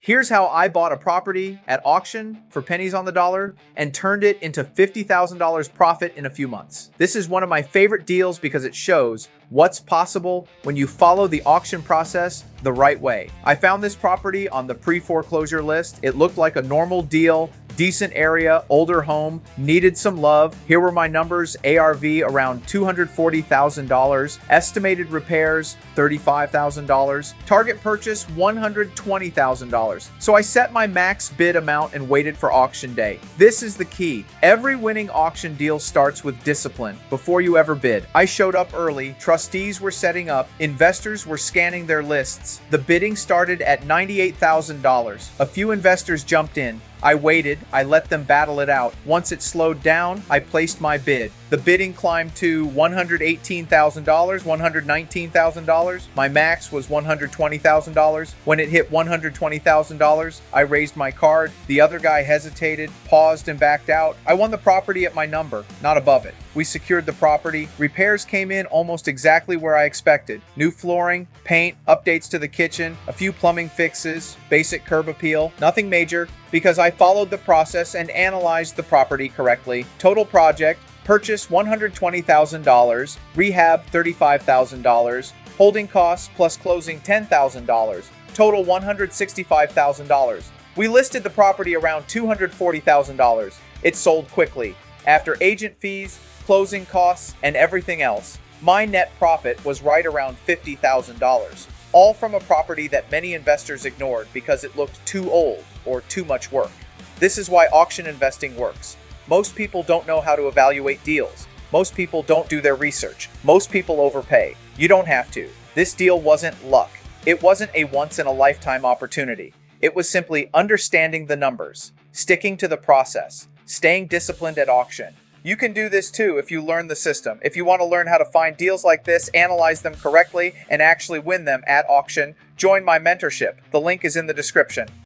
Here's how I bought a property at auction for pennies on the dollar and turned it into $50,000 profit in a few months. This is one of my favorite deals because it shows what's possible when you follow the auction process the right way. I found this property on the pre-foreclosure list. It looked like a normal deal, decent area, older home, needed some love. Here were my numbers: ARV around $240,000, estimated repairs $35,000, target purchase $120,000. So I set my max bid amount and waited for auction day. This is the key. Every winning auction deal starts with discipline before you ever bid. I showed up early, trustees were setting up, investors were scanning their lists. The bidding started at $98,000. A few investors jumped in. I waited, I let them battle it out. Once it slowed down, I placed my bid. The bidding climbed to $118,000, $119,000. My max was $120,000. When it hit $120,000, I raised my card. The other guy hesitated, paused, and backed out. I won the property at my number, not above it. We secured the property. Repairs came in almost exactly where I expected. New flooring, paint, updates to the kitchen, a few plumbing fixes, basic curb appeal, nothing major, because I followed the process and analyzed the property correctly. Total project, purchase $120,000, rehab $35,000, holding costs plus closing $10,000, total $165,000. We listed the property around $240,000. It sold quickly. After agent fees, closing costs, and everything else, my net profit was right around $50,000. All from a property that many investors ignored because it looked too old or too much work. This is why auction investing works. Most people don't know how to evaluate deals. Most people don't do their research. Most people overpay. You don't have to. This deal wasn't luck. It wasn't a once-in-a-lifetime opportunity. It was simply understanding the numbers, sticking to the process, staying disciplined at auction. You can do this too if you learn the system. If you want to learn how to find deals like this, analyze them correctly, and actually win them at auction, join my mentorship. The link is in the description.